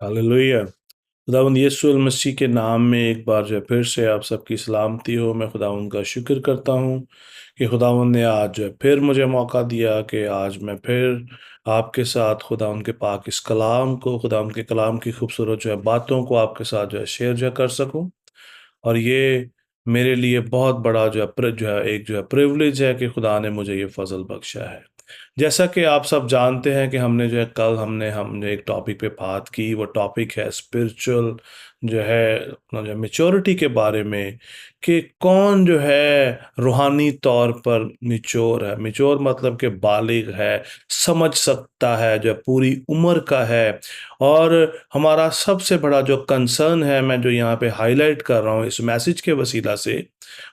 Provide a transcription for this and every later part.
Hallelujah. खुदावंद यीशु मसीह के नाम में एक बार जो है फिर से आप सबकी सलामती हो। मैं खुदावंद का शुक्र करता हूँ कि खुदावंद ने आज जो है फिर मुझे मौका दिया कि आज मैं फिर आपके साथ खुदावंद के पाक इस कलाम को, खुदावंद के कलाम की खूबसूरत जो है बातों को आपके साथ जो है शेयर जो है कर सकूँ। और ये मेरे लिए बहुत बड़ा जो है एक जो है प्रिविलेज है कि खुदा ने मुझे ये फ़ज़ल बख्शा है। जैसा कि आप सब जानते हैं कि हमने जो है कल हमने हमने एक टॉपिक पे बात की, वो टॉपिक है स्पिरिचुअल जो है अपना जो मैच्योरिटी के बारे में, कि कौन जो है रूहानी तौर पर मैच्योर है। मैच्योर मतलब कि बालिग है, समझ सकता है, जो है पूरी उम्र का है। और हमारा सबसे बड़ा जो कंसर्न है, मैं जो यहाँ पे हाईलाइट कर रहा हूँ इस मैसेज के वसीला से,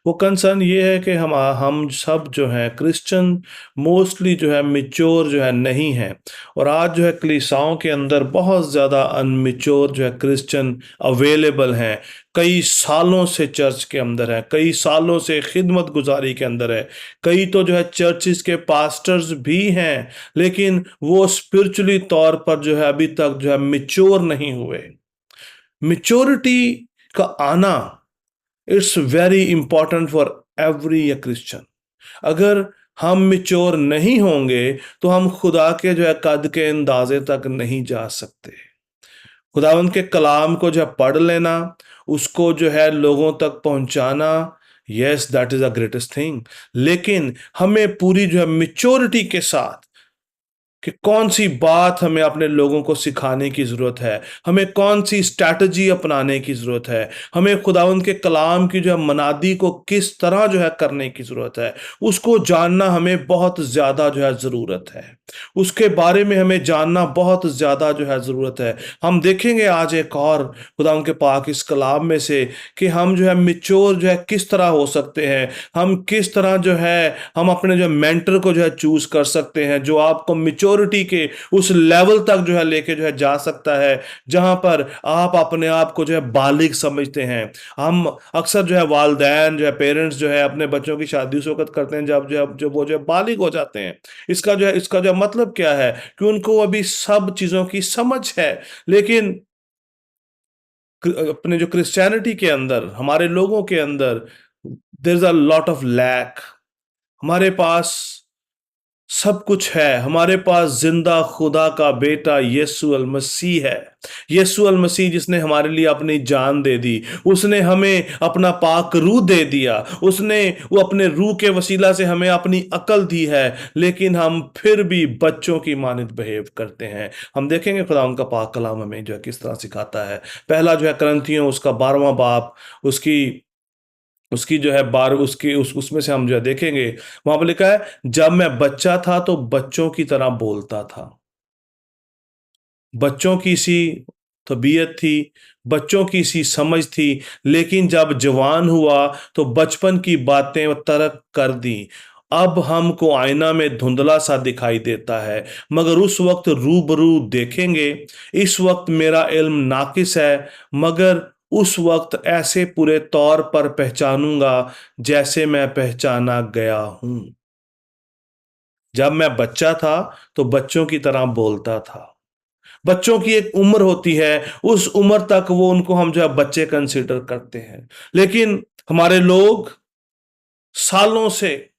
वो कंसर्न ये है कि हम सब जो हैं क्रिश्चियन मोस्टली जो है मैच्योर जो है नहीं हैं। और आज जो है कलीसियाओं के अंदर बहुत ज़्यादा अनमैच्योर जो है क्रिश्चियन अवेलेबल हैं। कई सालों से चर्च के अंदर है, कई सालों से खिदमत गुजारी के अंदर है, कई तो जो है चर्चिस के पास्टर्स भी हैं, लेकिन वो स्पिरिचुअली तौर पर जो है अभी तक जो है मैच्योर नहीं हुए। मैच्योरिटी का आना it's very important for every Christian. अगर हम मैच्योर नहीं होंगे तो हम खुदा के जो है कद के अंदाजे तक नहीं जा सकते। खुदावंद के कलाम को जो है पढ़ लेना, उसको जो है लोगों तक पहुंचाना, yes that is a greatest thing. लेकिन हमें पूरी जो है मैच्योरिटी के साथ कि कौन सी बात हमें अपने लोगों को सिखाने की ज़रूरत है, हमें कौन सी स्ट्रैटेजी अपनाने की ज़रूरत है, हमें खुदावंद के कलाम की जो है मनादी को किस तरह जो है करने की ज़रूरत है, उसको जानना हमें बहुत ज़्यादा जो है ज़रूरत है। उसके बारे में हमें जानना बहुत ज़्यादा जो है ज़रूरत है। हम देखेंगे आज एक और खुदावंद के पाक इस कलाम में से कि हम जो है मैच्योर जो है किस तरह हो सकते हैं, हम किस तरह जो है हम अपने जो मेंटर को जो है चूज कर सकते हैं, जो आपको मैच्योरिटी के उस लेवल तक जो है लेके जो है जा सकता है जहां पर आप अपने आप को जो है बालिग समझते हैं। हम अक्सर जो है वालदैन जो है पेरेंट्स जो है अपने बच्चों की शादी उस वक्त करते हैं जब वो जो है बालिग हो जाते हैं। इसका जो मतलब क्या है कि उनको अभी सब चीजों की समझ है। लेकिन अपने जो क्रिश्चियनिटी के अंदर, हमारे लोगों के अंदर there is a lot of lack. हमारे पास सब कुछ है, हमारे पास जिंदा खुदा का बेटा यीशु अल मसीह है। यीशु अल मसीह जिसने हमारे लिए अपनी जान दे दी, उसने हमें अपना पाक रूह दे दिया, उसने वो अपने रूह के वसीला से हमें अपनी अकल दी है। लेकिन हम फिर भी बच्चों की मानित बिहेव करते हैं। हम देखेंगे खुदा उनका पाक कलाम हमें जो है किस तरह सिखाता है। पहला जो है करंथियों उसका 12वां बाब, उसकी उसकी जो है बार उसकी उसमें से हम जो है देखेंगे, वहां पर लिखा है, जब मैं बच्चा था तो बच्चों की तरह बोलता था। बच्चों की सी तबीयत थी, बच्चों की सी समझ थी। लेकिन जब जवान हुआ तो बचपन की बातें तर्क कर दी। अब हमको आईना में धुंधला सा दिखाई देता है, मगर उस वक्त रूबरू देखेंगे। इस वक्त मेरा इल्म नाकिस है, मगर उस वक्त ऐसे पूरे तौर पर पहचानूंगा जैसे मैं पहचाना गया हूं। जब मैं बच्चा था तो बच्चों की तरह बोलता था। बच्चों की एक उम्र होती है, उस उम्र तक वो उनको हम जो है बच्चे कंसीडर करते हैं। लेकिन हमारे लोग सालों से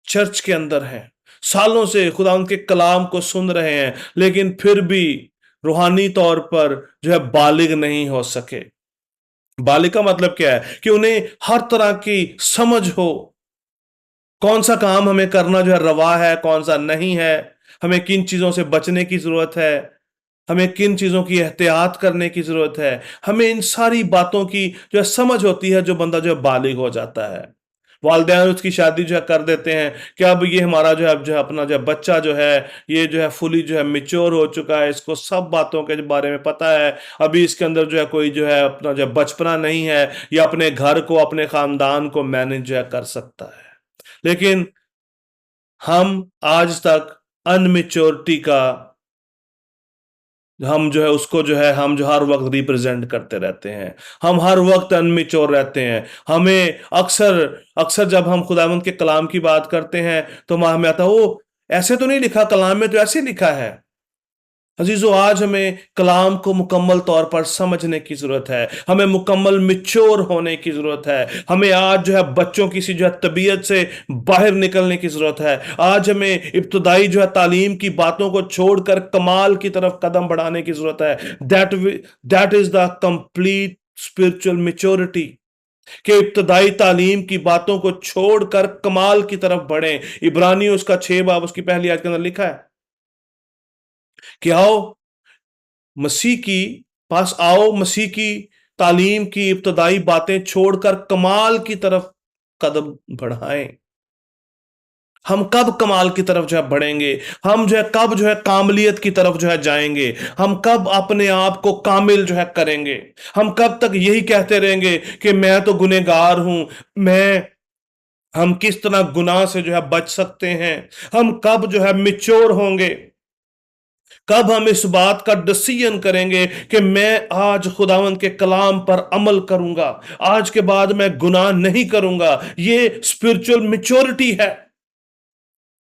चर्च के अंदर हैं, सालों से खुदा उनके कलाम को सुन रहे हैं, लेकिन फिर भी रूहानी तौर पर जो है बालिग नहीं हो सके। बालिग का मतलब क्या है कि उन्हें हर तरह की समझ हो, कौन सा काम हमें करना जो है रवा है, कौन सा नहीं है, हमें किन चीजों से बचने की जरूरत है, हमें किन चीजों की एहतियात करने की जरूरत है। हमें इन सारी बातों की जो है समझ होती है, जो बंदा जो है बालिग हो जाता है। वालदैन उसकी शादी जो है कर देते हैं कि अब ये हमारा जो है अब जो है अपना जो है बच्चा जो है ये जो है फुली जो है मिच्योर हो चुका है, इसको सब बातों के बारे में पता है। अभी इसके अंदर जो है कोई जो है अपना जो है बचपना नहीं है, या अपने घर को अपने खानदान को मैनेज जो है कर सकता है। लेकिन हम आज तक अनमेच्योरिटी का हम जो है उसको जो है हम जो हर वक्त रिप्रेजेंट करते रहते हैं। हम हर वक्त अनमेच्योर रहते हैं। हमें अक्सर अक्सर जब हम खुदावंद के कलाम की बात करते हैं तो हमें आता है, ओ ऐसे तो नहीं लिखा कलाम में, तो ऐसे लिखा है। अजीजों, आज हमें कलाम को मुकम्मल तौर पर समझने की ज़रूरत है। हमें मुकम्मल मैच्योर होने की ज़रूरत है। हमें आज जो है बच्चों की सी जो है तबीयत से बाहर निकलने की ज़रूरत है। आज हमें इब्तदाई जो है तालीम की बातों को छोड़कर कमाल की तरफ कदम बढ़ाने की ज़रूरत है। That is the complete spiritual maturity, कि इब्तदाई तालीम की बातों को छोड़कर कमाल की तरफ बढ़ें। इब्रानियों उसका 6 बाब उसकी पहली आयत के अंदर लिखा है कि आओ मसीह की पास आओ, मसीह की तालीम की इब्तदाई बातें छोड़कर कमाल की तरफ कदम बढ़ाएं। हम कब कमाल की तरफ जो है बढ़ेंगे? हम जो है कब जो है कामलियत की तरफ जो है जाएंगे? हम कब अपने आप को कामिल जो है करेंगे? हम कब तक यही कहते रहेंगे कि मैं तो गुनहगार हूं, मैं हम किस तरह गुनाह से जो है बच सकते हैं? हम कब जो है मिच्योर होंगे? कब हम इस बात का डिसीजन करेंगे कि मैं आज खुदावंद के कलाम पर अमल करूंगा, आज के बाद मैं गुनाह नहीं करूंगा? ये स्पिरिचुअल मैच्योरिटी है।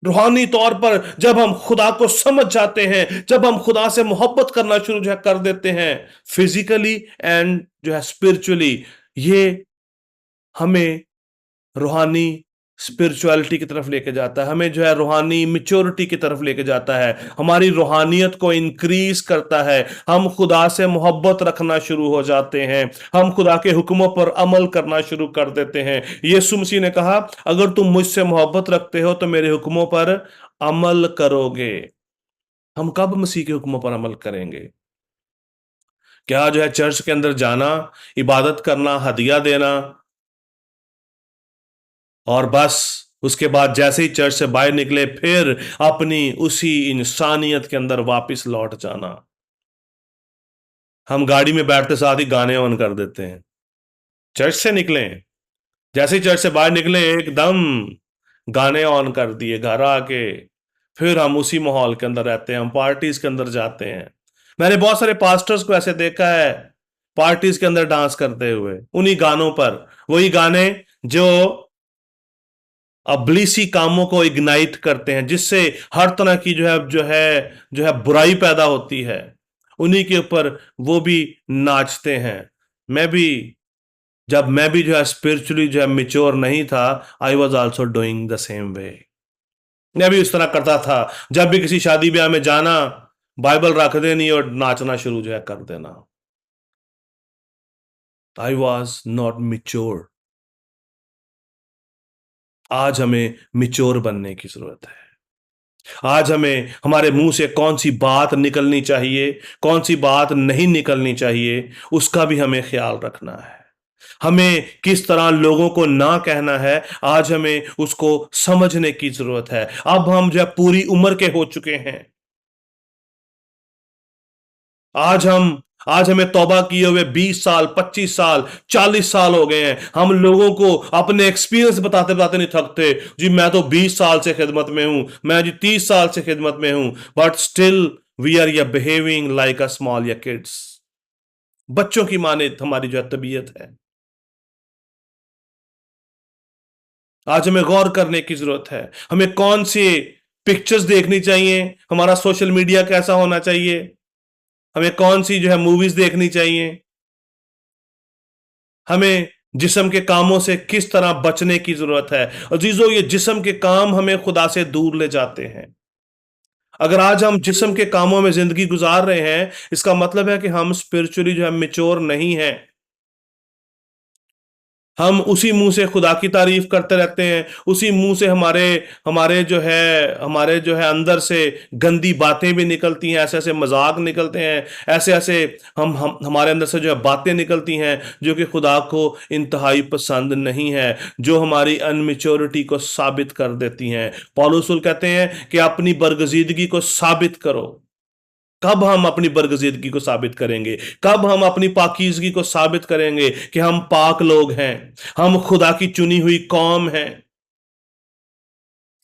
रूहानी तौर पर जब हम खुदा को समझ जाते हैं, जब हम खुदा से मोहब्बत करना शुरू जो है कर देते हैं, फिजिकली एंड जो है स्पिरिचुअली, ये हमें रूहानी स्पिरिचुअलिटी की तरफ लेके जाता है, हमें जो है रूहानी मैच्योरिटी की तरफ लेके जाता है, हमारी रूहानियत को इंक्रीज करता है। हम खुदा से मोहब्बत रखना शुरू हो जाते हैं, हम खुदा के हुक्मों पर अमल करना शुरू कर देते हैं। यीशु मसीह ने कहा, अगर तुम मुझसे मोहब्बत रखते हो तो मेरे हुक्मों पर अमल करोगे। हम कब मसीह के हुक्मों पर अमल करेंगे? क्या जो है चर्च के अंदर जाना, इबादत करना, हदिया देना और बस उसके बाद जैसे ही चर्च से बाहर निकले फिर अपनी उसी इंसानियत के अंदर वापस लौट जाना? हम गाड़ी में बैठते साथ ही गाने ऑन कर देते हैं। चर्च से निकले, जैसे ही चर्च से बाहर निकले एकदम गाने ऑन कर दिए, घर आके फिर हम उसी माहौल के अंदर रहते हैं, हम पार्टीज के अंदर जाते हैं। मैंने बहुत सारे पास्टर्स को ऐसे देखा है पार्टीज के अंदर डांस करते हुए, उन्हीं गानों पर, वही गाने जो अब्लीसी कामों को इग्नाइट करते हैं, जिससे हर तरह की जो है बुराई पैदा होती है, उन्हीं के ऊपर वो भी नाचते हैं। मैं भी जब मैं भी जो है स्पिरिचुअली जो है मेच्योर नहीं था, I was also doing the same way. मैं भी उस तरह करता था, जब भी किसी शादी ब्याह में जाना, बाइबल रख देनी और नाचना शुरू जो है कर देना। I was not mature. आज हमें मिच्योर बनने की जरूरत है। आज हमें हमारे मुंह से कौन सी बात निकलनी चाहिए, कौन सी बात नहीं निकलनी चाहिए, उसका भी हमें ख्याल रखना है। हमें किस तरह लोगों को ना कहना है, आज हमें उसको समझने की जरूरत है। अब हम जो है पूरी उम्र के हो चुके हैं। आज हम आज हमें तौबा किए हुए 20 साल, 25 साल, 40 साल हो गए हैं। हम लोगों को अपने एक्सपीरियंस बताते बताते नहीं थकते। जी मैं तो 20 साल से खिदमत में हूं, मैं जी 30 साल से खिदमत में हूं, बट स्टिल वी आर या बिहेविंग लाइक अ स्मॉल या किड्स। बच्चों की माने हमारी जो है तबीयत है। आज हमें गौर करने की जरूरत है। हमें कौन सी पिक्चर्स देखनी चाहिए, हमारा सोशल मीडिया कैसा होना चाहिए, हमें कौन सी जो है मूवीज देखनी चाहिए, हमें जिस्म के कामों से किस तरह बचने की जरूरत है। अजीजों, ये जिस्म के काम हमें खुदा से दूर ले जाते हैं। अगर आज हम जिस्म के कामों में जिंदगी गुजार रहे हैं, इसका मतलब है कि हम स्पिरिचुअली जो है मेच्योर नहीं है। हम उसी मुंह से खुदा की तारीफ करते रहते हैं, उसी मुंह से हमारे हमारे जो है अंदर से गंदी बातें भी निकलती हैं, ऐसे ऐसे मजाक निकलते हैं, ऐसे ऐसे हम हमारे अंदर से जो है बातें निकलती हैं जो कि खुदा को इंतहाई पसंद नहीं है, जो हमारी अनमेच्योरिटी को साबित कर देती हैं। पौलुस कहते हैं कि अपनी बरगजीदगी को साबित करो। कब हम अपनी बरगजीदगी को साबित करेंगे? कब हम अपनी पाकीज़गी को साबित करेंगे कि हम पाक लोग हैं, हम खुदा की चुनी हुई कौम हैं?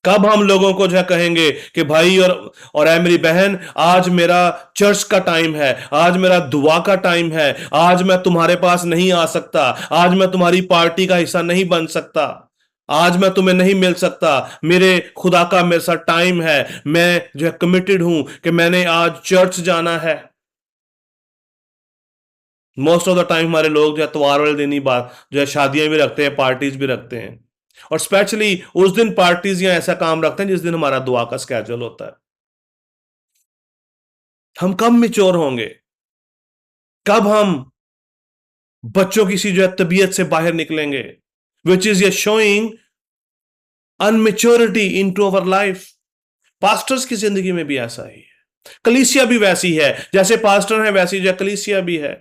कब हम लोगों को जो है कहेंगे कि भाई और ऐ मेरी बहन, आज मेरा चर्च का टाइम है, आज मेरा दुआ का टाइम है, आज मैं तुम्हारे पास नहीं आ सकता, आज मैं तुम्हारी पार्टी का हिस्सा नहीं बन सकता। आज मैं तुम्हें नहीं मिल सकता, मेरे खुदा का मेरे साथ टाइम है, मैं जो है कमिटेड हूं कि मैंने आज चर्च जाना है। मोस्ट ऑफ द टाइम हमारे लोग जो है त्योहार वाले दिन ही बात जो है शादियां भी रखते हैं, पार्टीज भी रखते हैं, और स्पेशली उस दिन पार्टीज या ऐसा काम रखते हैं जिस दिन हमारा दुआ का स्केड्यूल होता है। हम कब मिच्योर होंगे? कब हम बच्चों की सी जो है तबीयत से बाहर निकलेंगे? विच इज ये showing immaturity into our life. Pastors की जिंदगी में भी ऐसा ही है, कलीसिया भी वैसी है, जैसे पास्टर है वैसी जो कलीसिया भी है।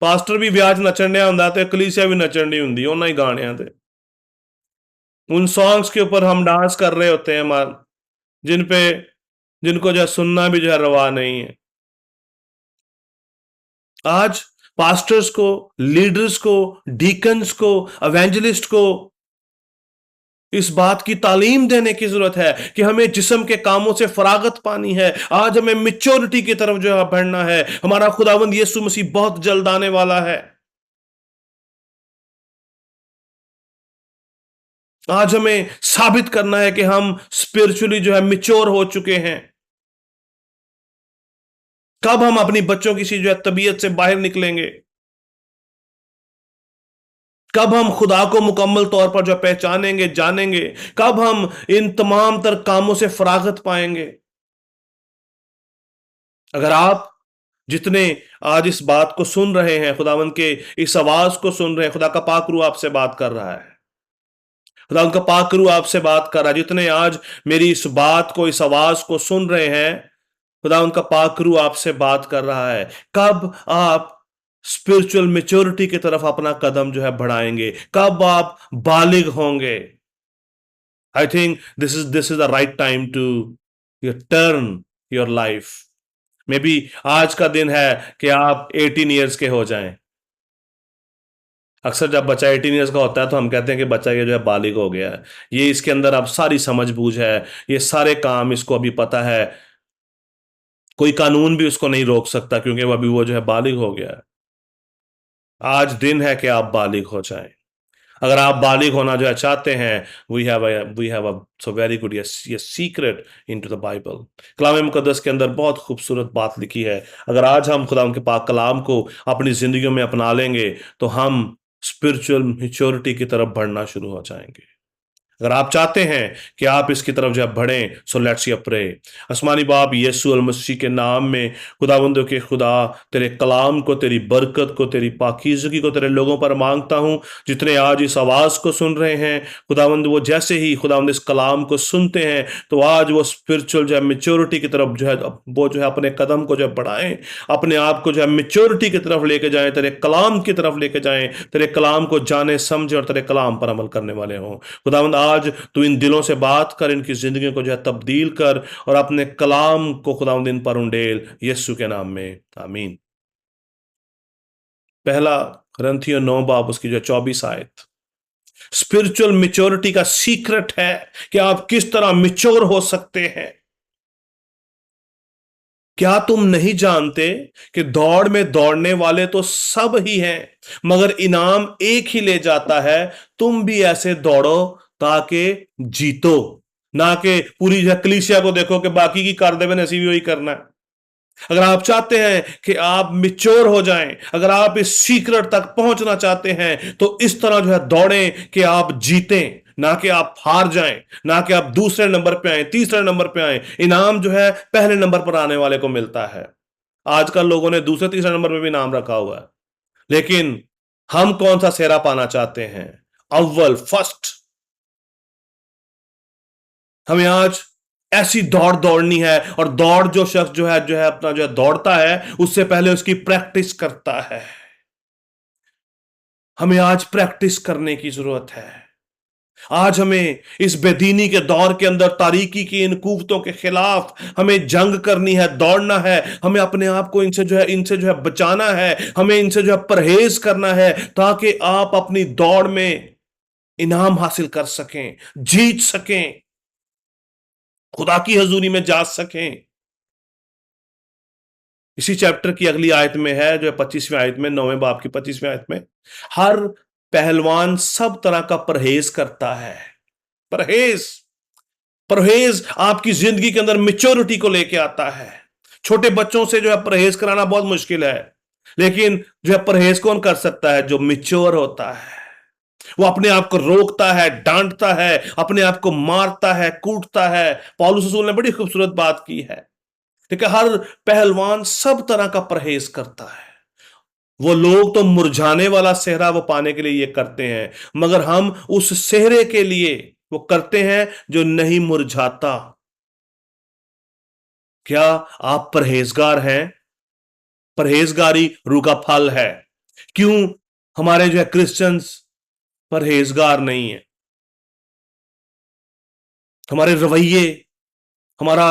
पास्टर भी ब्याज नचने आंदा ते कलीसिया भी नचनी हुंदी उन्हां ही गाणियां ते। उन सॉन्ग्स के ऊपर हम डांस कर रहे होते हैं, जिन पे जिनको जो है सुनना भी जो है रवा नहीं है। आज पास्टर्स को, लीडर्स को, डीकन्स को, एवेंजलिस्ट को इस बात की तालीम देने की जरूरत है कि हमें जिस्म के कामों से फरागत पानी है। आज हमें मिच्योरिटी की तरफ जो है बढ़ना है। हमारा खुदावंद यीशु मसीह बहुत जल्द आने वाला है। आज हमें साबित करना है कि हम स्पिरिचुअली जो है मिच्योर हो चुके हैं। कब हम अपनी बच्चों की सी जो है तबीयत से बाहर निकलेंगे? कब हम खुदा को मुकम्मल तौर पर जो पहचानेंगे, जानेंगे? कब हम इन तमाम तर कामों से फरागत पाएंगे? अगर आप जितने आज इस बात को सुन रहे हैं, खुदावंद के इस आवाज को सुन रहे हैं, खुदा का पाक रूह आपसे बात कर रहा है। खुदा उनका पाक रूह आपसे बात कर रहा है। जितने आज मेरी इस बात को, इस आवाज को सुन रहे हैं, खुदा उनका पाक रूह आपसे बात कर रहा है। कब आप स्पिरिचुअल मेच्योरिटी की तरफ अपना कदम जो है बढ़ाएंगे? कब आप बालिग होंगे? I think this is the right time to turn your life. Maybe आज का दिन है कि आप 18 ईयर्स के हो जाएं। अक्सर जब बच्चा 18 ईयर्स का होता है तो हम कहते हैं कि बच्चा ये जो है बालिग हो गया है, ये इसके अंदर अब सारी समझ बूझ है, ये सारे काम इसको अभी पता है, कोई कानून भी उसको नहीं रोक सकता क्योंकि वो अभी वो जो है बालिग हो गया है। आज दिन है कि आप बालिग हो जाएं। अगर आप बालिग होना जो है चाहते हैं, we have a so very good ये सीक्रेट इनटू द बाइबल। कलाम मुकद्दस के अंदर बहुत खूबसूरत बात लिखी है। अगर आज हम खुदा उनके पाक कलाम को अपनी जिंदगियों में अपना लेंगे तो हम स्पिरिचुअल मेच्योरिटी की तरफ बढ़ना शुरू हो जाएंगे। अगर आप चाहते हैं कि आप इसकी तरफ जब बढ़ें, सो लेट्स यू प्रे। आसमानी बाप, यीशु अल मसीह के नाम में खुदावंदों के खुदा, तेरे कलाम को, तेरी बरकत को, तेरी पाकीज़गी को तेरे लोगों पर मांगता हूं। जितने आज इस आवाज़ को सुन रहे हैं खुदावंद, वो जैसे ही खुदावंद इस कलाम को सुनते हैं तो आज वो स्पिरिचुअल जो है मेच्योरिटी की तरफ जो है वो जो है अपने कदम को जो है बढ़ाएं, अपने आप को जो है मेच्योरिटी की तरफ लेके जाएं, तेरे कलाम की तरफ लेके जाएं, तेरे कलाम को जाने समझे और तेरे कलाम पर अमल करने वाले हों। खुदावंद आज तू इन दिलों से बात कर, इनकी जिंदगी को जो है तब्दील कर और अपने कलाम को खुदावंद इन पर उंडेल, यीशु के नाम में आमीन। पहला ग्रंथियों 9 बाब उसकी जो 24 आयत। स्पिरिचुअल मेच्योरिटी का सीक्रेट है कि आप किस तरह मेच्योर हो सकते हैं। क्या तुम नहीं जानते कि दौड़ में दौड़ने वाले तो सब ही हैं, मगर इनाम एक ही ले जाता है। तुम भी ऐसे दौड़ो ताकि जीतो। ना कि पूरी जो कलीसिया को देखो कि बाकी की कर देवे, ऐसी भी वही करना है। अगर आप चाहते हैं कि आप मिच्योर हो जाएं, अगर आप इस सीक्रेट तक पहुंचना चाहते हैं, तो इस तरह जो है दौड़ें कि आप जीतें, ना कि आप हार जाएं, ना कि आप दूसरे नंबर पे आए, तीसरे नंबर पे आए। इनाम जो है पहले नंबर पर आने वाले को मिलता है। आजकल लोगों ने दूसरे तीसरे नंबर पे भी नाम रखा हुआ है, लेकिन हम कौन सा सेहरा पाना चाहते हैं? अव्वल, फर्स्ट। हमें आज ऐसी दौड़ दौड़नी है, और दौड़ जो शख्स जो है अपना जो है दौड़ता है, उससे पहले उसकी प्रैक्टिस करता है। हमें आज प्रैक्टिस करने की जरूरत है। आज हमें इस बेदीनी के दौर के अंदर तारीकी की इन कुव्वतों के खिलाफ हमें जंग करनी है, दौड़ना है। हमें अपने आप को इनसे जो है बचाना है, हमें इनसे जो है परहेज करना है, ताकि आप अपनी दौड़ में इनाम हासिल कर सकें, जीत सकें, खुदा की हजूरी में जा सकें। इसी चैप्टर की अगली आयत में है, जो 25वें आयत में, 9वें बाब की 25वें आयत में, हर पहलवान सब तरह का परहेज करता है। परहेज परहेज आपकी जिंदगी के अंदर मेच्योरिटी को लेके आता है। छोटे बच्चों से जो है परहेज कराना बहुत मुश्किल है, लेकिन जो है परहेज कौन कर सकता है? जो मिच्योर होता है। वो अपने आप को रोकता है, डांटता है, अपने आप को मारता है, कूटता है। पौलुस रसूल ने बड़ी खूबसूरत बात की है। ठीक है, हर पहलवान सब तरह का परहेज करता है। वो लोग तो मुरझाने वाला सेहरा वो पाने के लिए ये करते हैं, मगर हम उस सेहरे के लिए वो करते हैं जो नहीं मुरझाता। क्या आप परहेजगार हैं? परहेजगारी रूह का फल है। क्यों हमारे जो है क्रिश्चियंस परहेजगार नहीं है? हमारे रवैये, हमारा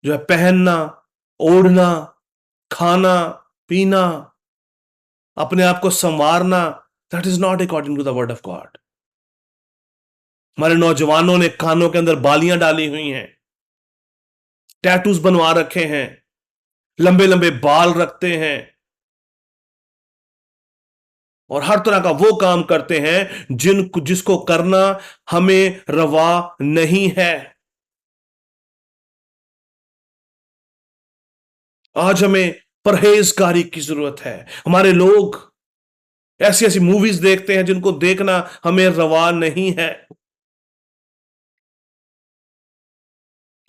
जो है पहनना, ओढ़ना, खाना, पीना, अपने आप को संवारना, that is not according to the word of God. हमारे नौजवानों ने कानों के अंदर बालियां डाली हुई हैं, टैटूज बनवा रखे हैं, लंबे लंबे बाल रखते हैं, और हर तरह का वो काम करते हैं जिसको करना हमें रवा नहीं है। आज हमें परहेजगारी की जरूरत है। हमारे लोग ऐसी ऐसी मूवीज देखते हैं जिनको देखना हमें रवा नहीं है।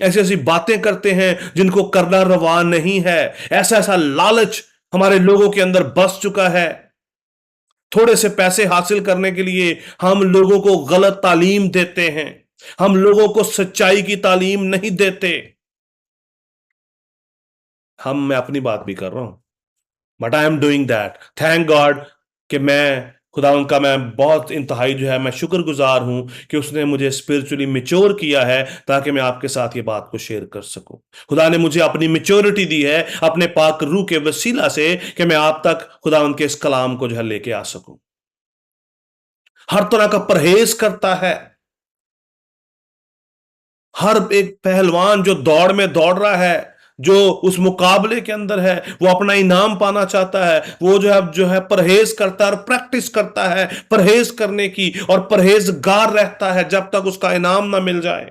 ऐसी ऐसी बातें करते हैं जिनको करना रवा नहीं है। ऐसा ऐसा लालच हमारे लोगों के अंदर बस चुका है। थोड़े से पैसे हासिल करने के लिए हम लोगों को गलत तालीम देते हैं। हम लोगों को सच्चाई की तालीम नहीं देते। मैं अपनी बात भी कर रहा हूं, but I am doing that. Thank God कि खुदा उनका मैं बहुत इंतहाई जो है मैं शुक्रगुजार हूं कि उसने मुझे स्पिरिचुअली मिच्योर किया है, ताकि मैं आपके साथ ये बात को शेयर कर सकूं। खुदा ने मुझे अपनी मिच्योरिटी दी है अपने पाक रूह के वसीला से, कि मैं आप तक खुदा उनके इस कलाम को जो है लेके आ सकूं। हर तरह का परहेज करता है। हर एक पहलवान जो दौड़ में दौड़ रहा है, जो उस मुकाबले के अंदर है, वो अपना इनाम पाना चाहता है, वो जो है परहेज करता है और प्रैक्टिस करता है परहेज करने की, और परहेजगार रहता है जब तक उसका इनाम ना मिल जाए।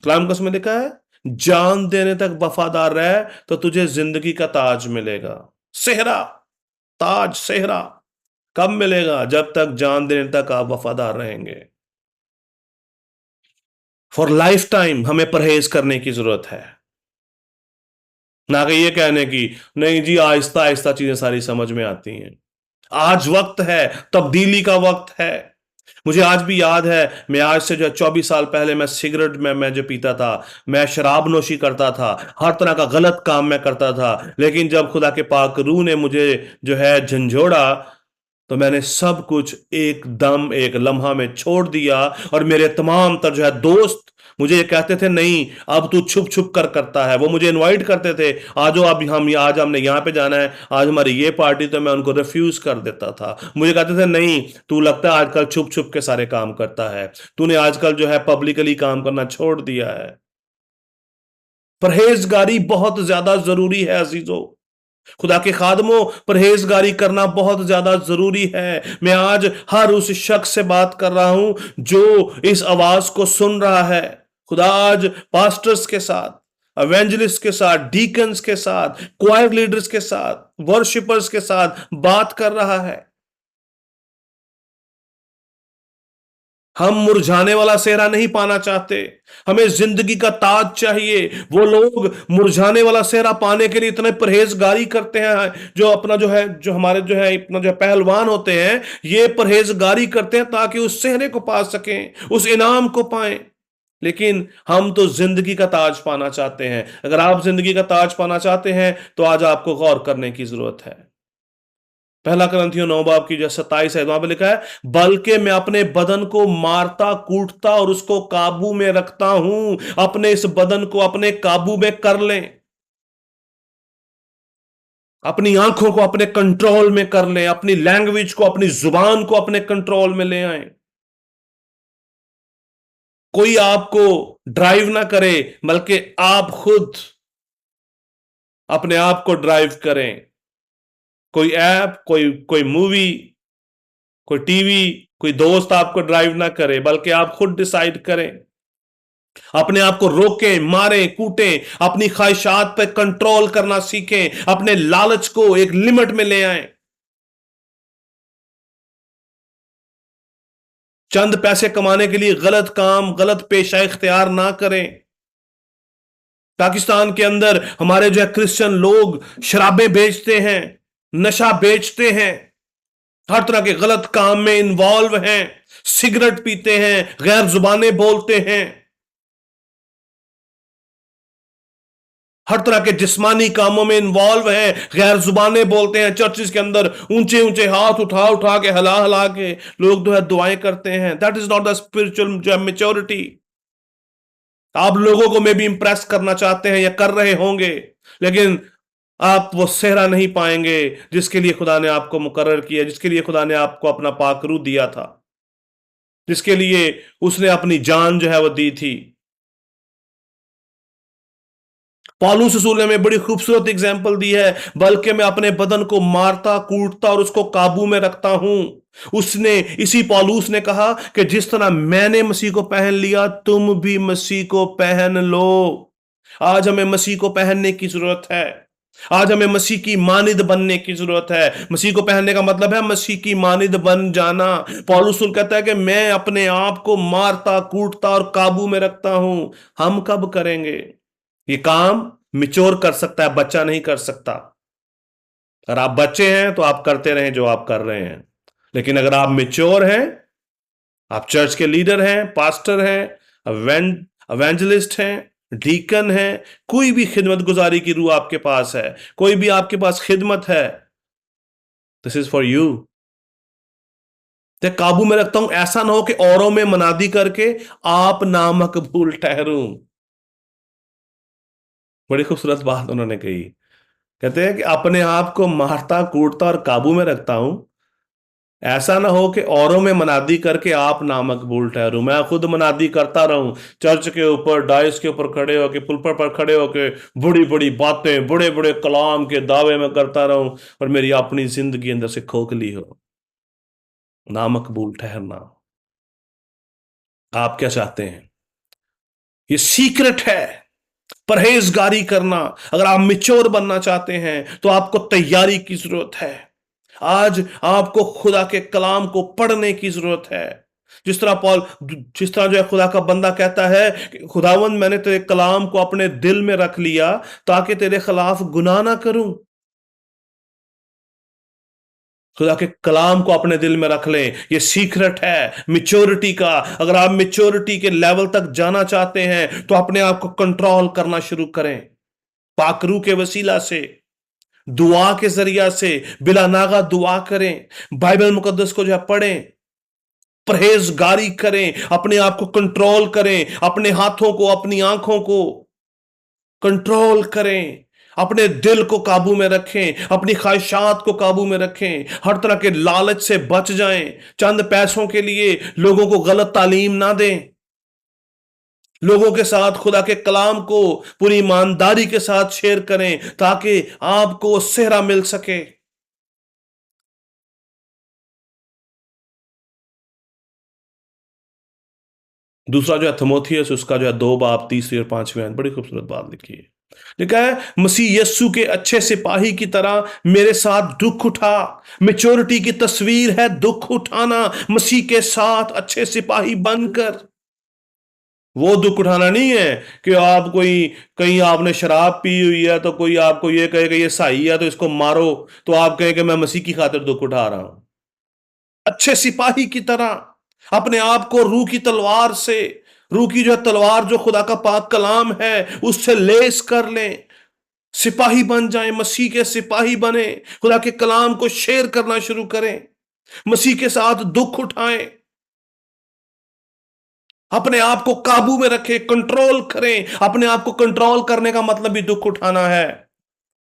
कलाम में लिखा है, जान देने तक वफादार रह तो तुझे जिंदगी का ताज मिलेगा। सेहरा, ताज, सेहरा कब मिलेगा? जब तक जान देने तक आप वफादार रहेंगे। फॉर लाइफ टाइम हमें परहेज करने की जरूरत है, ना कि ये कहने की नहीं जी आहिस्ता आहिस्ता चीजें सारी समझ में आती हैं। आज वक्त है, तब्दीली का वक्त है। मुझे आज भी याद है, मैं आज से जो 24 साल पहले मैं सिगरेट में मैं जो पीता था, मैं शराब नोशी करता था, हर तरह का गलत काम मैं करता था। लेकिन जब खुदा के पाक रूह ने मुझे जो है झंझोड़ा, तो मैंने सब कुछ एकदम एक लम्हा में छोड़ दिया। और मेरे तमाम तर जो है दोस्त मुझे ये कहते थे, नहीं अब तू छुप छुप कर करता है। वो मुझे इनवाइट करते थे, आज अब हम आज हमने यहाँ पे जाना है, आज हमारी ये पार्टी, तो मैं उनको रिफ्यूज कर देता था। मुझे कहते थे, नहीं तू लगता है आजकल छुप छुप के सारे काम करता है, तूने आजकल जो है पब्लिकली काम करना छोड़ दिया है। परहेजगारी बहुत ज्यादा जरूरी है अजीजों। खुदा के खादमों, परहेजगारी करना बहुत ज्यादा जरूरी है। मैं आज हर उस शख्स से बात कर रहा हूं जो इस आवाज को सुन रहा है। खुदा आज पास्टर्स के साथ, एवेंजलिस्ट के साथ, डीकन्स के साथ, क्वायर लीडर्स के साथ, वर्शिपर्स के साथ बात कर रहा है। हम मुरझाने वाला सेहरा नहीं पाना चाहते, हमें जिंदगी का ताज चाहिए। वो लोग मुरझाने वाला सेहरा पाने के लिए इतने परहेजगारी करते हैं, जो अपना जो है जो हमारे जो है अपना जो है पहलवान होते हैं, ये परहेजगारी करते हैं ताकि उस सेहरे को पा सकें, उस इनाम को पाएं। लेकिन हम तो जिंदगी का ताज पाना चाहते हैं। अगर आप जिंदगी का ताज पाना चाहते हैं तो आज आपको गौर करने की जरूरत है। पहला करंथियों 9 बाब की जो 27 है, वहां पे लिखा है, बल्कि मैं अपने बदन को मारता कूटता और उसको काबू में रखता हूं। अपने इस बदन को अपने काबू में कर लें, अपनी आंखों को अपने कंट्रोल में कर लें, अपनी लैंग्वेज को, अपनी जुबान को अपने कंट्रोल में ले आए। कोई आपको ड्राइव ना करे, बल्कि आप खुद अपने आप को ड्राइव करें। कोई ऐप, कोई कोई मूवी, कोई टीवी, कोई दोस्त आपको ड्राइव ना करे, बल्कि आप खुद डिसाइड करें। अपने आप को रोकें, मारें, कूटें, अपनी ख्वाहिशात पर कंट्रोल करना सीखें, अपने लालच को एक लिमिट में ले आएं। चंद पैसे कमाने के लिए गलत काम, गलत पेशा इख्तियार ना करें। पाकिस्तान के अंदर हमारे जो है क्रिश्चियन लोग शराबें बेचते हैं, नशा बेचते हैं, हर तरह के गलत काम में इन्वॉल्व हैं, सिगरेट पीते हैं, गैर जुबानें बोलते हैं, हर तरह के जिस्मानी कामों में इन्वॉल्व हैं, गैर जुबानें बोलते हैं। चर्चिस के अंदर ऊंचे ऊंचे हाथ उठा उठा के, हिला हिला के लोग जो है दुआएं करते हैं। That is not the spiritual जो है मेच्योरिटी। आप लोगों को मे भी इंप्रेस करना चाहते हैं या कर रहे होंगे, लेकिन आप वो सेहरा नहीं पाएंगे जिसके लिए खुदा ने आपको मुकर्रर किया, जिसके लिए खुदा ने आपको अपना पाक रूह दिया था, जिसके लिए उसने अपनी जान जो है वो दी थी। पौलुस रसूल ने हमें बड़ी खूबसूरत एग्जाम्पल दी है, बल्कि मैं अपने बदन को मारता, कूटता और उसको काबू में रखता हूं। उसने, इसी पौलुस ने कहा कि जिस तरह मैंने मसीह को पहन लिया, तुम भी मसीह को पहन लो। आज हमें मसीह को पहनने की जरूरत है। आज हमें मसीह की मानिद बनने की जरूरत है। मसीह को पहनने का मतलब है मसीह की मानिद बन जाना। पौलुस कहता है कि मैं अपने आप को मारता, कूटता और काबू में रखता हूं। हम कब करेंगे ये काम? मिच्योर कर सकता है, बच्चा नहीं कर सकता। अगर आप बच्चे हैं तो आप करते रहें जो आप कर रहे हैं, लेकिन अगर आप मिच्योर हैं, आप चर्च के लीडर हैं, पास्टर हैं, एवेंजलिस्ट हैं, डीकन हैं, कोई भी खिदमत गुजारी की रूह आपके पास है, कोई भी आपके पास खिदमत है, दिस इज फॉर यू। ते काबू में रखता हूं, ऐसा ना हो कि औरों में मनादी करके आप नामकबूल ठहरूं। बड़ी खूबसूरत बात उन्होंने कही। कहते हैं कि अपने आप को मारता, कूटता और काबू में रखता हूं, ऐसा ना हो कि औरों में मनादी करके आप नामकबूल ठहरूं। मैं खुद मनादी करता रहूं, चर्च के ऊपर, डाइस के ऊपर खड़े होके, पुलपट पर खड़े होके बड़ी बड़ी बातें, बड़े बड़े कलाम के दावे में करता रहूं, और मेरी अपनी जिंदगी अंदर से खोखली हो। नामकबूल ठहरना। आप क्या चाहते हैं? ये सीक्रेट है, परहेजगारी करना। अगर आप मिच्योर बनना चाहते हैं तो आपको तैयारी की जरूरत है। आज आपको खुदा के कलाम को पढ़ने की जरूरत है। जिस तरह जो है खुदा का बंदा कहता है कि खुदावंद, मैंने तेरे कलाम को अपने दिल में रख लिया ताकि तेरे खिलाफ गुनाह ना करूं। खुदा के कलाम को अपने दिल में रख लें। ये सीक्रेट है मिच्योरिटी का। अगर आप मिच्योरिटी के लेवल तक जाना चाहते हैं तो अपने आप को कंट्रोल करना शुरू करें, पाकरू के वसीला से, दुआ के जरिया से, बिला नागा दुआ करें, बाइबल मुकद्दस को जो है पढ़ें, परहेजगारी करें, अपने आप को कंट्रोल करें, अपने हाथों को, अपनी आंखों को कंट्रोल करें, अपने दिल को काबू में रखें, अपनी ख्वाहिशात को काबू में रखें, हर तरह के लालच से बच जाएं। चंद पैसों के लिए लोगों को गलत तालीम ना दें। लोगों के साथ खुदा के कलाम को पूरी ईमानदारी के साथ शेयर करें ताकि आपको सेहरा मिल सके। दूसरा जो है थिमोथियस, उसका जो है 2 बाब 3 और 5 बड़ी खूबसूरत बात लिखी है। लिखा है, मसीह यस्सु के अच्छे सिपाही की तरह मेरे साथ दुख उठा। मेच्योरिटी की तस्वीर है दुख उठाना, मसीह के साथ अच्छे सिपाही बनकर। वो दुख उठाना नहीं है कि आप कोई, कहीं आपने शराब पी हुई है तो कोई आपको ये कहे कि ये सही है तो इसको मारो, तो आप कहें कि मैं मसीह की खातिर दुख उठा रहा हूं। अच्छे सिपाही की तरह अपने आप को रूह की तलवार से, रूह की जो तलवार जो खुदा का पाक कलाम है उससे लेस कर लें, सिपाही बन जाएं, मसीह के सिपाही बने, खुदा के कलाम को शेयर करना शुरू करें, मसीह के साथ दुख उठाएं, अपने आप को काबू में रखें, कंट्रोल करें। अपने आप को कंट्रोल करने का मतलब भी दुख उठाना है।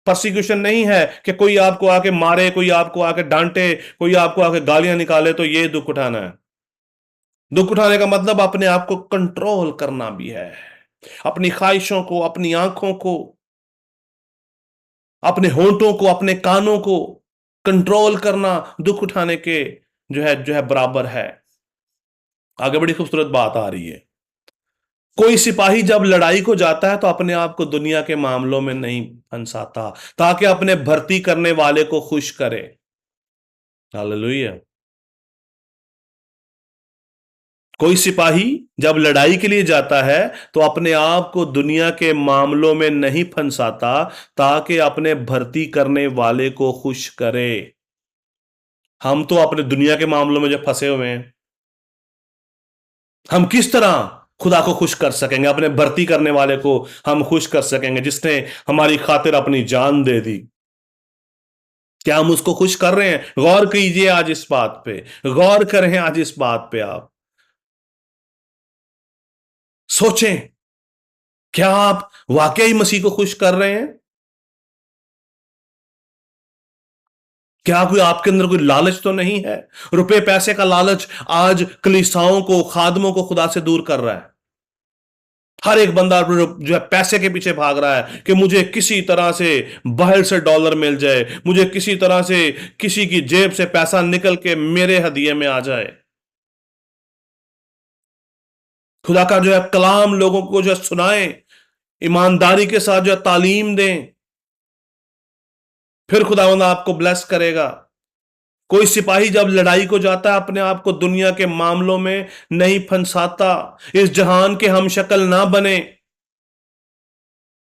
परसिक्यूशन नहीं है कि कोई आपको आके मारे, कोई आपको आके डांटे, कोई आपको आके गालियां निकाले तो ये दुख उठाना है। दुख उठाने का मतलब अपने आप को कंट्रोल करना भी है, अपनी ख्वाहिशों को, अपनी आंखों को, अपने होंठों को, अपने कानों को कंट्रोल करना दुख उठाने के जो है बराबर है। आगे बड़ी खूबसूरत बात आ रही है। कोई सिपाही जब लड़ाई को जाता है तो अपने आप को दुनिया के मामलों में नहीं फंसाता, ताकि अपने भर्ती करने वाले को खुश करे। हालेलुया। कोई सिपाही जब लड़ाई के लिए जाता है तो अपने आप को दुनिया के मामलों में नहीं फंसाता, ताकि अपने भर्ती करने वाले को खुश करे। हम तो अपने दुनिया के मामलों में जब फंसे हुए हैं, हम किस तरह खुदा को खुश कर सकेंगे? अपने भर्ती करने वाले को हम खुश कर सकेंगे जिसने हमारी खातिर अपनी जान दे दी। क्या हम उसको खुश कर रहे हैं? गौर कीजिए आज इस बात पे, गौर करें आज इस बात पे। आप सोचें, क्या आप वाकई मसीह को खुश कर रहे हैं? क्या कोई आपके अंदर कोई लालच तो नहीं है? रुपए पैसे का लालच आज कलीसियाओं को, खादमों को खुदा से दूर कर रहा है। हर एक बंदा जो है पैसे के पीछे भाग रहा है कि मुझे किसी तरह से बाहर से डॉलर मिल जाए, मुझे किसी तरह से किसी की जेब से पैसा निकल के मेरे हदिये में आ जाए। खुदा का जो है कलाम लोगों को जो है सुनाएं, ईमानदारी के साथ जो है तालीम दें, फिर खुदावंद आपको ब्लेस करेगा। कोई सिपाही जब लड़ाई को जाता है अपने आप को दुनिया के मामलों में नहीं फंसाता। इस जहान के हम शक्ल ना बने।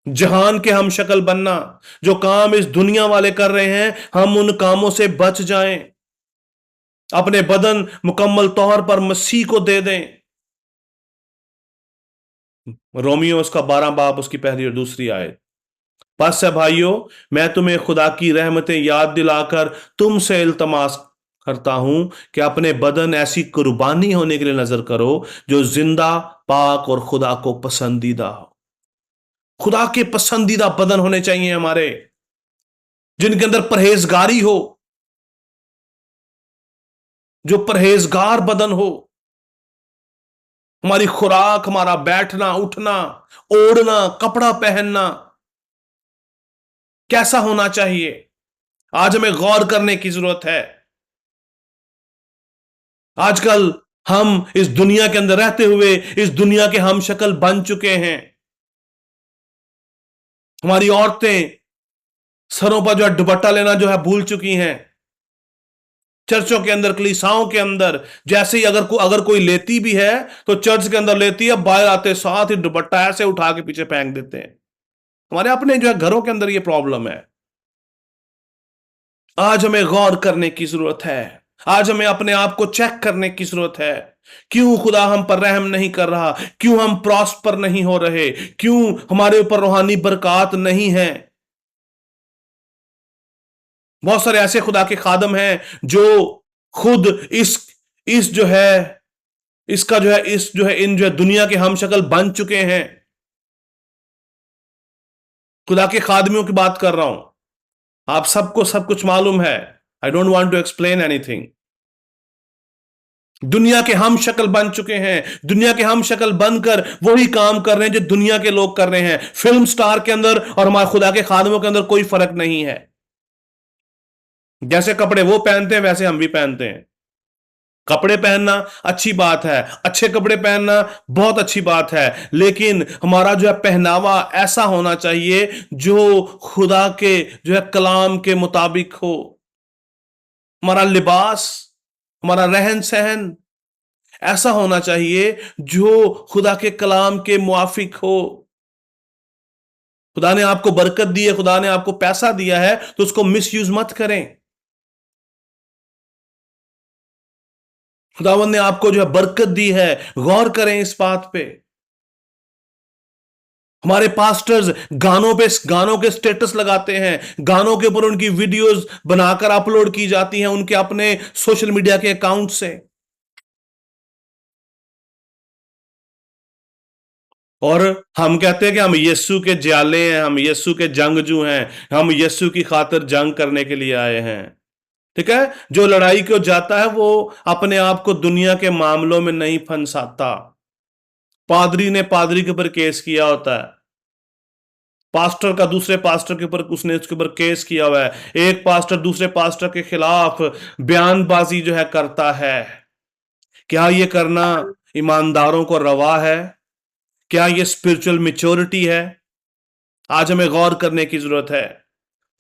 जहान के हम शक्ल बनना, जो काम इस दुनिया वाले कर रहे हैं, हम उन कामों से बच जाएं। अपने बदन मुकम्मल तौर पर मसीह को दे दें। रोमियो उसका 12 बाब उसकी पहली और दूसरी आयत। बस है भाइयों, मैं तुम्हें खुदा की रहमतें याद दिलाकर तुमसे इल्तमास करता हूं कि अपने बदन ऐसी कुर्बानी होने के लिए नजर करो जो जिंदा, पाक और खुदा को पसंदीदा हो। खुदा के पसंदीदा बदन होने चाहिए हमारे, जिनके अंदर परहेजगारी हो, जो परहेजगार बदन हो। हमारी खुराक, हमारा बैठना उठना, ओढ़ना, कपड़ा पहनना कैसा होना चाहिए? आज हमें गौर करने की जरूरत है। आजकल हम इस दुनिया के अंदर रहते हुए इस दुनिया के हम शक्ल बन चुके हैं। हमारी औरतें सरों पर जो है दुपट्टा लेना जो है भूल चुकी हैं। चर्चों के अंदर, कलीसियाओं के अंदर, जैसे ही अगर कोई लेती भी है तो चर्च के अंदर लेती है, बाहर आते साथ ही दुपट्टा ऐसे उठा के पीछे फेंक देते हैं। हमारे अपने जो है घरों के अंदर ये प्रॉब्लम है। आज हमें गौर करने की जरूरत है। आज हमें अपने आप को चेक करने की जरूरत है। क्यों खुदा हम पर रहम नहीं कर रहा? क्यों हम प्रॉस्पर नहीं हो रहे? क्यों हमारे ऊपर रूहानी बरकत नहीं है? बहुत सारे ऐसे खुदा के खादम हैं जो खुद इस जो है इसका जो है इस जो है इन जो है दुनिया के हम शक्ल बन चुके हैं। खुदा के खादमियों की बात कर रहा हूं। आप सबको सब कुछ मालूम है। I don't want to explain anything. दुनिया के हम शक्ल बन चुके हैं। दुनिया के हम शक्ल बनकर वही काम कर रहे हैं जो दुनिया के लोग कर रहे हैं। फिल्म स्टार के अंदर और हमारे खुदा के खादमों के अंदर कोई फर्क नहीं है। जैसे कपड़े वो पहनते हैं वैसे हम भी पहनते हैं। कपड़े पहनना अच्छी बात है, अच्छे कपड़े पहनना बहुत अच्छी बात है, लेकिन हमारा जो है पहनावा ऐसा होना चाहिए जो खुदा के जो है कलाम के मुताबिक हो। हमारा लिबास, हमारा रहन सहन ऐसा होना चाहिए जो खुदा के कलाम के मुआफिक हो। खुदा ने आपको बरकत दी है, खुदा ने आपको पैसा दिया है, तो उसको मिसयूज मत करें। खुदावंद ने आपको जो है बरकत दी है, गौर करें इस बात पे। हमारे पास्टर्स गानों के स्टेटस लगाते हैं, गानों के ऊपर उनकी वीडियोस बनाकर अपलोड की जाती हैं उनके अपने सोशल मीडिया के अकाउंट से। और हम कहते हैं कि हम यीशु के ज्याले हैं, हम यीशु के जंगजू हैं, हम यीशु की खातिर जंग करने के लिए आए हैं। ठीक है। जो लड़ाई को जाता है वो अपने आप को दुनिया के मामलों में नहीं फंसाता। पादरी ने पादरी के ऊपर केस किया होता है, पास्टर का दूसरे पास्टर के ऊपर उसने उसके ऊपर केस किया हुआ है, एक पास्टर दूसरे पास्टर के खिलाफ बयानबाजी जो है करता है। क्या ये करना ईमानदारों को रवा है? क्या ये स्पिरिचुअल मैच्योरिटी है? आज हमें गौर करने की जरूरत है।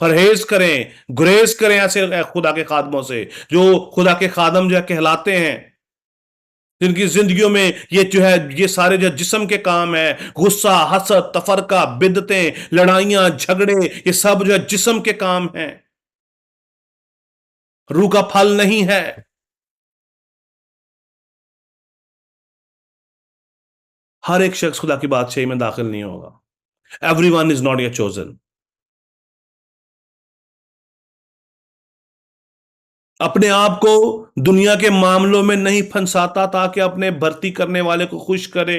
परहेज करें, गुरेज करें ऐसे खुदा के खादमों से, जो खुदा के खादम जो है कहलाते हैं, जिनकी जिंदगियों में ये जो है ये सारे जो जिस्म के काम है, गुस्सा, हसद, तफरका, बिदतें, लड़ाइयां, झगड़े, ये सब जो है जिस्म के काम हैं, रूह का फल नहीं है। हर एक शख्स खुदा की बादशाही में दाखिल नहीं होगा। Every one is not your chosen. अपने आप को दुनिया के मामलों में नहीं फंसाता ताकि अपने भर्ती करने वाले को खुश करे।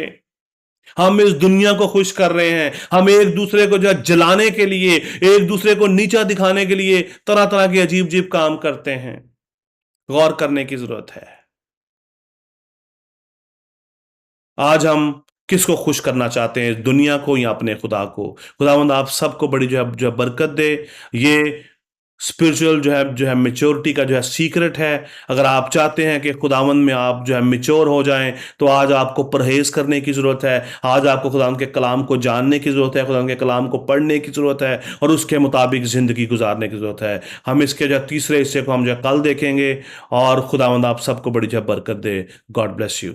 हम इस दुनिया को खुश कर रहे हैं, हम एक दूसरे को जो है जलाने के लिए, एक दूसरे को नीचा दिखाने के लिए तरह तरह के अजीब अजीब काम करते हैं। गौर करने की जरूरत है। आज हम किसको खुश करना चाहते हैं, दुनिया को या अपने खुदा को? खुदावंद आप सबको बड़ी जो है बरकत दे। ये स्पिरिचुअल जो है मेच्योरिटी का जो है सीक्रेट है। अगर आप चाहते हैं कि खुदावंद में आप जो है मेच्योर हो जाएं, तो आज आपको परहेज करने की ज़रूरत है। आज आपको खुदावंद के कलाम को जानने की ज़रूरत है, खुदावंद के कलाम को पढ़ने की ज़रूरत है और उसके मुताबिक ज़िंदगी गुजारने की ज़रूरत है। हम इसके जो है तीसरे हिस्से को हम जो है कल देखेंगे। और खुदावंद आप सबको बड़ी जो है बरकत दे। God bless you.